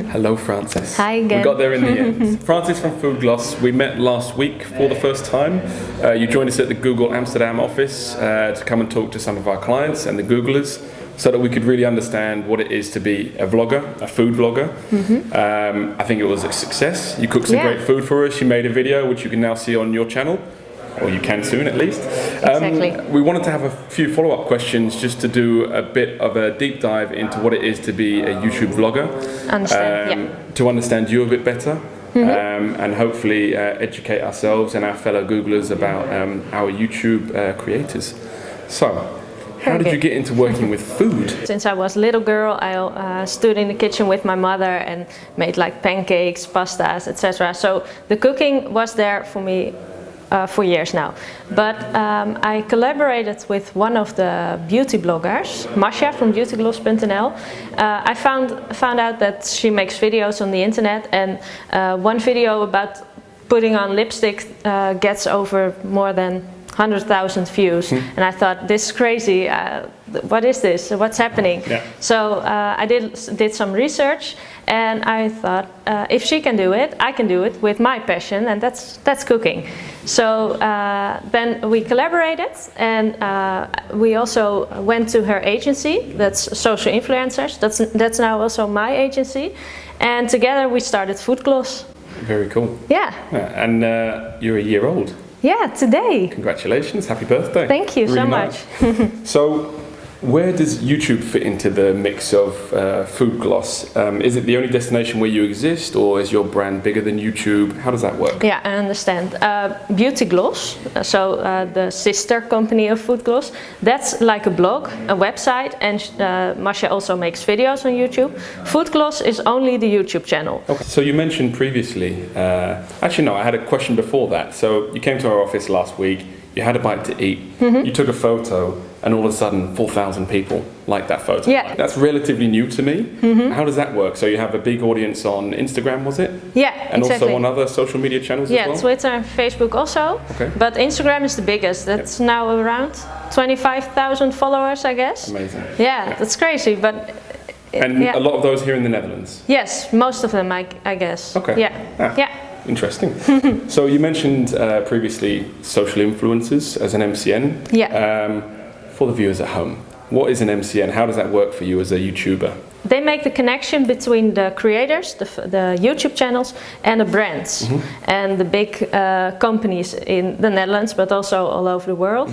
Hello, Francis. Hi again. We got there in the end. Francis from FoodGloss. We met last week for the first time. You joined us at the Google Amsterdam office to come and talk to some of our clients and the Googlers so that we could really understand what it is to be a vlogger, a food vlogger. I think it was a success. You cooked some great food for us. You made a video which you can now see on your channel. Or you can soon, at least. Exactly. We wanted to have a few follow-up questions just to do a bit of a deep dive into what it is to be a YouTube vlogger. To understand you a bit better, and hopefully educate ourselves and our fellow Googlers about our YouTube creators. So, how did you get into working with food? Since I was a little girl, I stood in the kitchen with my mother and made like pancakes, pastas, etc. So the cooking was there for me for years now. But I collaborated with one of the beauty bloggers, Masha from FoodGloss.nl. I found out that she makes videos on the internet, and one video about putting on lipstick gets over more than 100,000 views, and I thought, this is crazy. What is this? What's happening? So I did some research, and I thought, if she can do it, I can do it with my passion, and that's cooking. So then we collaborated, and we also went to her agency. That's Social Influencers. That's now also my agency, and together we started FoodGloss. Very cool. Yeah. And you're a year old. Yeah, today. Congratulations, happy birthday. Thank you so much. So, where does YouTube fit into the mix of FoodGloss? Is it the only destination where you exist, or is your brand bigger than YouTube? How does that work? Yeah, I understand. FoodGloss, so the sister company of FoodGloss, that's like a blog, a website, and Masha also makes videos on YouTube. FoodGloss is only the YouTube channel. Okay. So you mentioned previously, actually no, I had a question before that. So you came to our office last week, you had a bite to eat, you took a photo, and all of a sudden 4,000 people like that photo. Yeah. That's relatively new to me. How does that work? So you have a big audience on Instagram, was it? Yeah, and exactly. Also on other social media channels as well? Yeah, Twitter and Facebook also. Okay. But Instagram is the biggest. That's now around 25,000 followers, I guess. Amazing. Yeah, that's crazy. But and a lot of those here in the Netherlands? Yes, most of them, I guess. Okay. Yeah. Interesting. So you mentioned previously social influencers as an MCN. Yeah. For the viewers at home, what is an MCN? How does that work for you as a YouTuber? They make the connection between the creators, the YouTube channels, and the brands, and the big companies in the Netherlands, but also all over the world.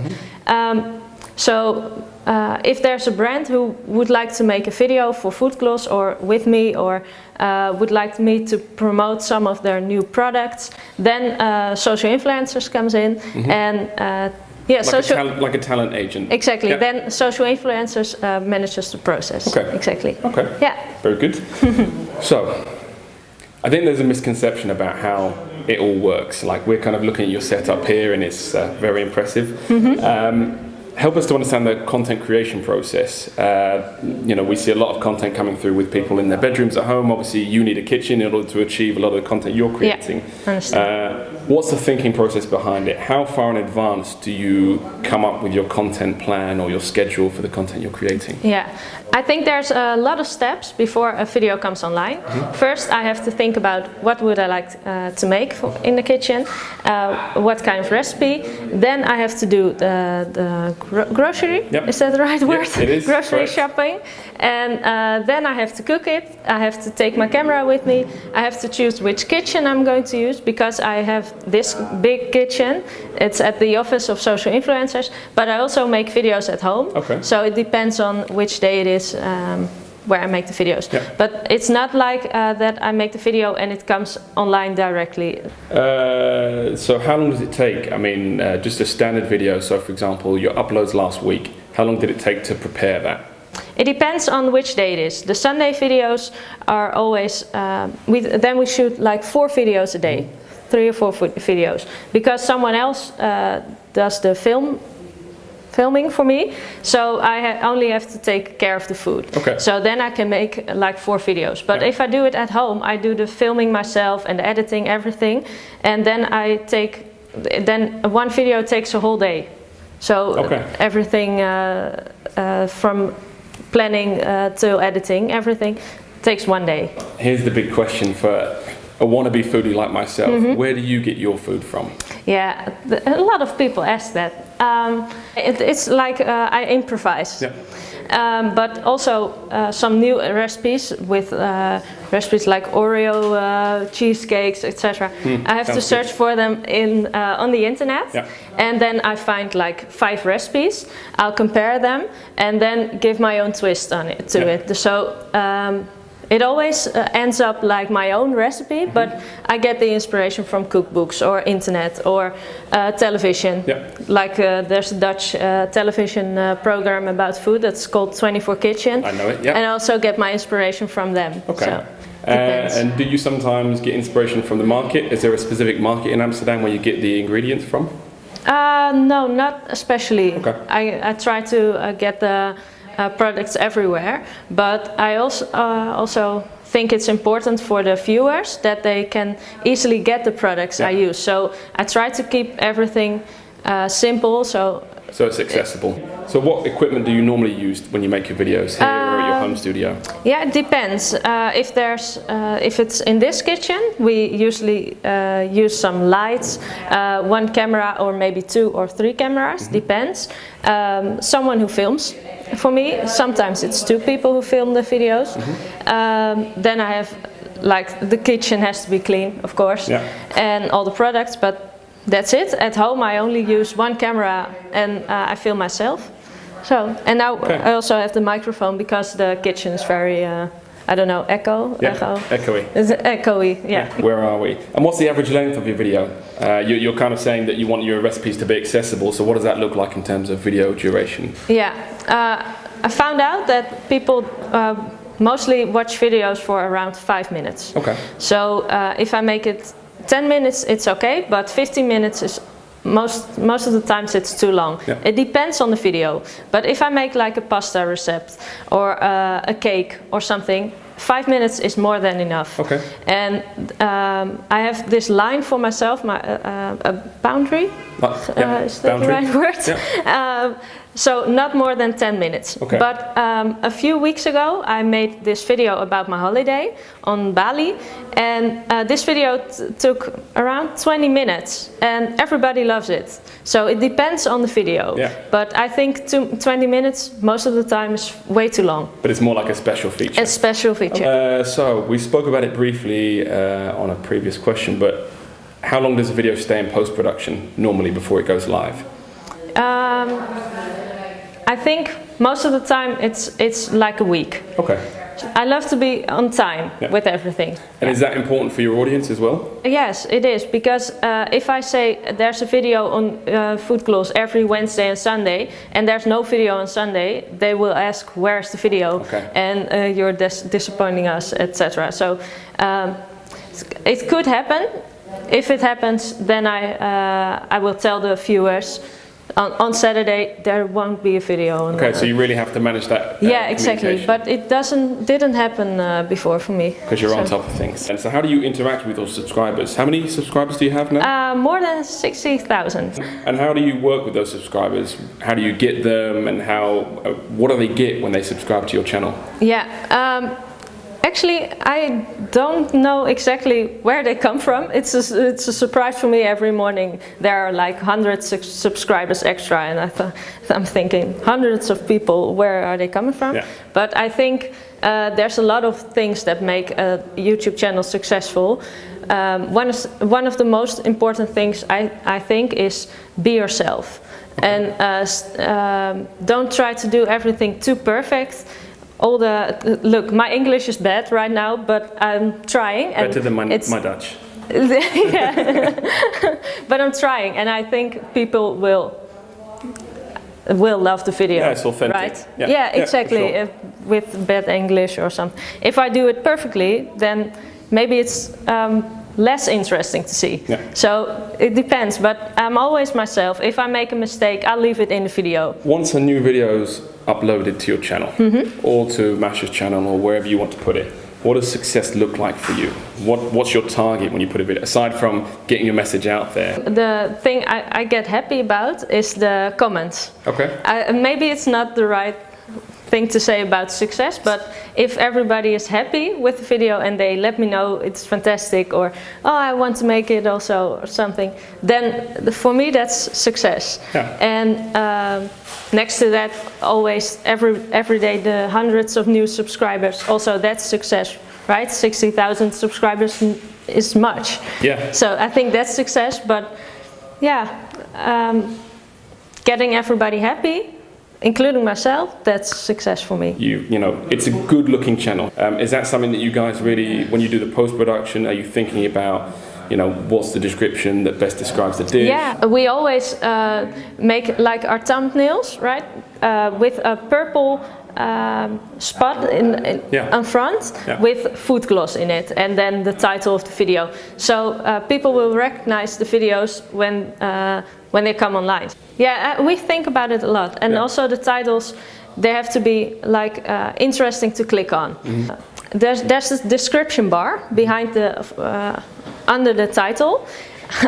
If there's a brand who would like to make a video for FoodGloss or with me, or would like me to promote some of their new products, then social influencers comes in, and like a talent agent. Exactly. Yeah. Then social influencers manages the process. Okay. Exactly. Okay. Yeah. Very good. So, I think there's a misconception about how it all works. Like, we're kind of looking at your setup here, and it's very impressive. Help us to understand the content creation process. We see a lot of content coming through with people in their bedrooms at home. Obviously, you need a kitchen in order to achieve a lot of the content you're creating. Yeah, I understand. What's the thinking process behind it? How far in advance do you come up with your content plan or your schedule for the content you're creating? Yeah, I think there's a lot of steps before a video comes online. First, I have to think about what would I like to make in the kitchen, what kind of recipe. Then I have to do the grocery. Yep. Is that the right word? Yes, it is. Grocery shopping. And then I have to cook it. I have to take my camera with me. I have to choose which kitchen I'm going to use, because I have this big kitchen. It's at the office of social influencers, but I also make videos at home. Okay. So it depends on which day it is where I make the videos. Yeah. But it's not like that I make the video and it comes online directly. So how long does it take? I mean, just a standard video. So for example, your uploads last week, how long did it take to prepare that? It depends on which day it is. The Sunday videos are always, then we shoot like 4 videos a day, 3 or 4 videos, because someone else does the filming for me, so I only have to take care of the food. Okay. So then I can make like 4 videos. But if I do it at home, I do the filming myself and the editing, everything, and then then one video takes a whole day. So everything from planning to editing, everything takes one day. Here's the big question for a wannabe foodie like myself. Where do you get your food from? Yeah, a lot of people ask that. It's like I improvise. Yeah. But also some new recipes with recipes like Oreo cheesecakes, etc. I have to search for them on the internet, and then I find like 5 recipes. I'll compare them and then give my own twist on it to it. So it always ends up like my own recipe, but I get the inspiration from cookbooks or internet or television. Like there's a Dutch television program about food that's called 24 Kitchen. I know it, And I also get my inspiration from them. Okay. So, and do you sometimes get inspiration from the market? Is there a specific market in Amsterdam where you get the ingredients from? No, not especially. Okay. I try to get the products everywhere, but I also think it's important for the viewers that they can easily get the products I use. So I try to keep everything simple. So it's accessible. So what equipment do you normally use when you make your videos here or at your home studio? Yeah, it depends. If it's in this kitchen, we usually use some lights, 1 camera or maybe 2 or 3 cameras, depends. Someone who films. For me, sometimes it's 2 people who film the videos. Then I have, like, the kitchen has to be clean, of course, and all the products, but that's it. At home I only use 1 camera and I film myself. So, and now I also have the microphone because the kitchen is very, I don't know, echoey. It's echoey, Where are we? And what's the average length of your video? You're kind of saying that you want your recipes to be accessible, so what does that look like in terms of video duration? Yeah, I found out that people mostly watch videos for around 5 minutes. Okay. So if I make it 10 minutes, it's okay, but 15 minutes is most of the times it's too long. It depends on the video. But if I make like a pasta recipe or a cake or something, 5 minutes is more than enough. Okay. And I have this line for myself, a boundary. Is that the right word? So not more than 10 minutes. Okay. But a few weeks ago I made this video about my holiday on Bali, and this video took around 20 minutes and everybody loves it. So it depends on the video. But I think 20 minutes most of the time is way too long. But it's more like a special feature. A special feature. So we spoke about it briefly on a previous question, but how long does a video stay in post-production normally before it goes live? I think most of the time it's like a week. Okay. I love to be on time with everything. And is that important for your audience as well? Yes, it is, because if I say there's a video on FoodGloss every Wednesday and Sunday, and there's no video on Sunday, they will ask where's the video, and you're disappointing us, etc. So it could happen. If it happens, then I will tell the viewers on Saturday there won't be a video. Okay, so you really have to manage that. Yeah, exactly. But it didn't happen before for me. Because you're on top of things. And so how do you interact with those subscribers? How many subscribers do you have now? More than 60,000. And how do you work with those subscribers? How do you get them, and what do they get when they subscribe to your channel? Yeah. Actually, I don't know exactly where they come from. It's a surprise for me every morning. There are like 100 subscribers extra, and I'm thinking, hundreds of people, where are they coming from? But I think there's a lot of things that make a YouTube channel successful. One of the most important things I think is be yourself. And don't try to do everything too perfect. Look, my English is bad right now, but I'm trying. And better than my Dutch. But I'm trying, and I think people will love the video. Yeah, it's authentic. Right? Yeah, exactly. Sure. With bad English or something. If I do it perfectly, then maybe it's less interesting to see. So it depends, but I'm always myself. If I make a mistake, I'll leave it in the video. Once a new video's uploaded to your channel, or to Masha's channel, or wherever you want to put it, what does success look like for you? What's your target when you put a video, aside from getting your message out there? The thing I get happy about is the comments. Okay. Maybe it's not the right thing to say about success, but if everybody is happy with the video and they let me know it's fantastic, or oh, I want to make it also or something, then for me that's success. Yeah. And next to that, always every day the hundreds of new subscribers, also that's success, right? 60,000 subscribers is much. Yeah. So I think that's success, but yeah, getting everybody happy, including myself, that's success for me. You know, it's a good looking channel. Is that something that you guys really, when you do the post-production, are you thinking about, you know, what's the description that best describes the dish? Yeah, we always make like our thumbnails, right? With a purple spot in front with FoodGloss in it, and then the title of the video. So people will recognize the videos when they come online. Yeah, we think about it a lot, and also the titles, they have to be like interesting to click on. Mm-hmm. There's a description bar behind the under the title.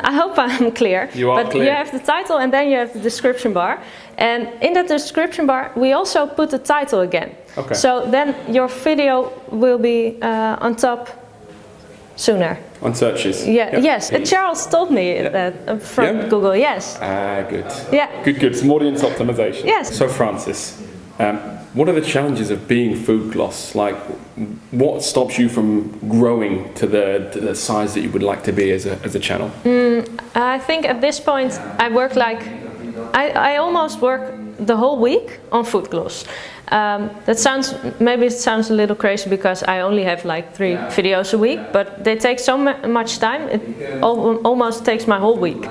I hope I'm clear. You are clear. You have the title and then you have the description bar. And in the description bar, we also put the title again. Okay. So then your video will be on top sooner. On searches? Yeah. Yes. Charles told me that from Google, yes. Good. Yeah. Good. Some audience optimization. Yes. So Francis, what are the challenges of being FoodGloss? Like, what stops you from growing to the size that you would like to be as a channel? I think at this point I work like, I almost work the whole week on FoodGloss. Maybe it sounds a little crazy because I only have like 3 videos a week, but they take so much time, it almost takes my whole week.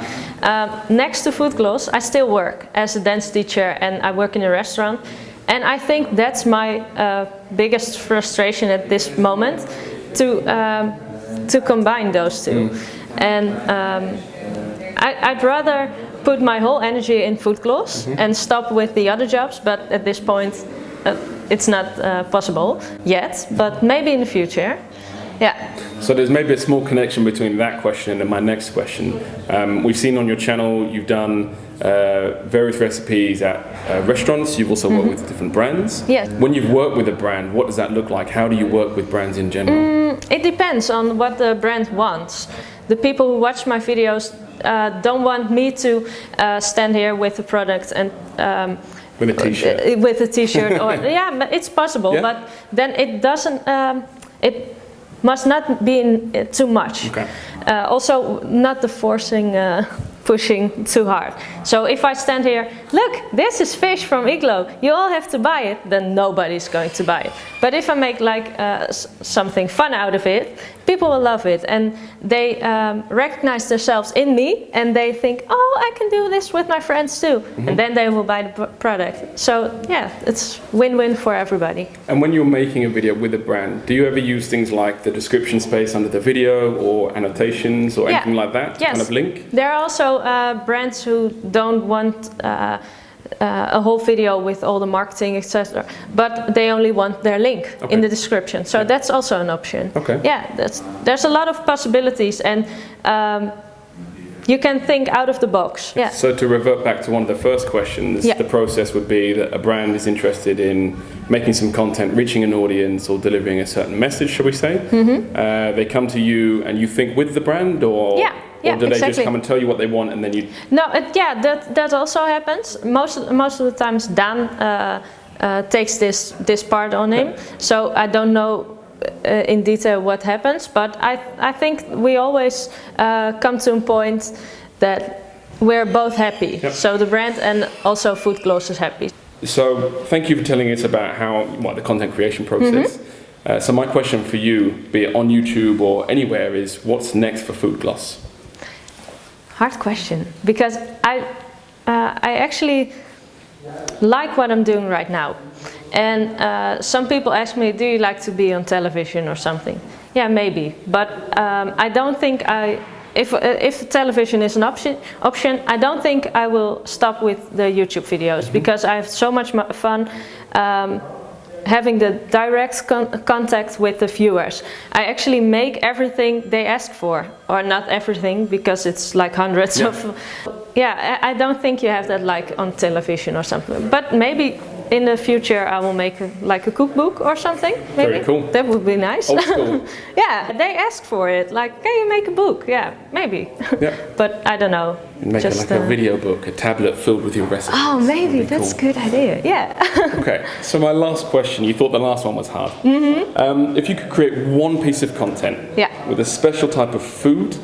Next to FoodGloss, I still work as a dance teacher and I work in a restaurant. And I think that's my biggest frustration at this moment, to combine those two. And I'd rather put my whole energy in FoodGloss and stop with the other jobs, but at this point it's not possible yet, but maybe in the future. Yeah. So there's maybe a small connection between that question and my next question. We've seen on your channel you've done various recipes at restaurants. You've also worked with different brands. Yes. When you've worked with a brand, what does that look like? How do you work with brands in general? It depends on what the brand wants. The people who watch my videos don't want me to stand here with a product and with a t-shirt. With a t-shirt, or but it's possible. But then it doesn't. It must not be too much. Okay. Also, not the forcing, pushing too hard. So if I stand here, look, this is fish from Iglo, you all have to buy it, then nobody's going to buy it. But if I make like something fun out of it, people will love it, and they recognize themselves in me, and they think, oh, I can do this with my friends too, and then they will buy the product. So yeah, it's win-win for everybody. And when you're making a video with a brand, do you ever use things like the description space under the video, or annotations, or anything like that to kind of link? There are also brands who don't want a whole video with all the marketing, etc. But they only want their link in the description. So that's also an option. Okay. Yeah, there's a lot of possibilities, and you can think out of the box. Yeah. So to revert back to one of the first questions, the process would be that a brand is interested in making some content, reaching an audience, or delivering a certain message, shall we say? They come to you and you think with the brand, or or do they just come and tell you what they want and then you... No, that also happens. Most of the times Dan takes this part on him, so I don't know in detail what happens, but I think we always come to a point that we're both happy. So the brand and also FoodGloss is happy. So thank you for telling us about the content creation process. So my question for you, be it on YouTube or anywhere, is what's next for FoodGloss? Hard question, because I actually like what I'm doing right now, and some people ask me, do you like to be on television or something? Yeah, maybe, but I don't think if television is an option, I don't think I will stop with the YouTube videos, because I have so much fun having the direct contact with the viewers. I actually make everything they ask for, or not everything, because it's like hundreds of... Yeah, I don't think you have that like on television or something, but maybe in the future I will make like a cookbook or something. Maybe. Very cool. That would be nice. Old school. Yeah, they asked for it. Like, can you make a book? Yeah, maybe. Yeah. But I don't know. Make it like a video book, a tablet filled with your recipes. Oh, maybe that's cool. a good idea. Yeah. Okay, so my last question, you thought the last one was hard. If you could create one piece of content Yeah. with a special type of food,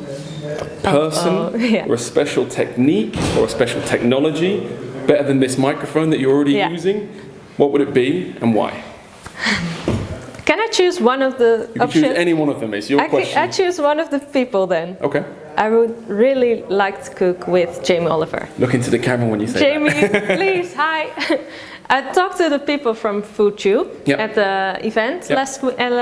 person, yeah. or a special technique, or a special technology, better than this microphone that you're already Yeah. using, what would it be and why? Can I choose one of the You can options? choose any one of them, it's your question. I choose one of the people then. Okay, I would really like to cook with Jamie Oliver. look into the camera when you say Jamie, that. please, hi. I talked to the people from FoodTube Yep. at the event Yep.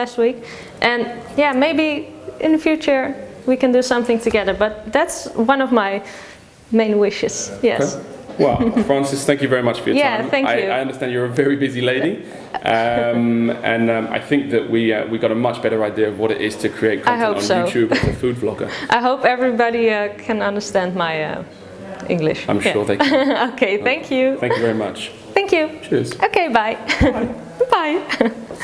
last week, and yeah, maybe in the future we can do something together. But that's one of my main wishes. Yes. Okay. Well, Frances, thank you very much for your Yeah, time. thank you. I understand you're a very busy lady, and I think that we got a much better idea of what it is to create content hope on so. YouTube as a food vlogger. I hope everybody can understand my English. I'm sure they can. Okay, thank you. Thank you very much. Thank you. Cheers. Okay, bye. Bye.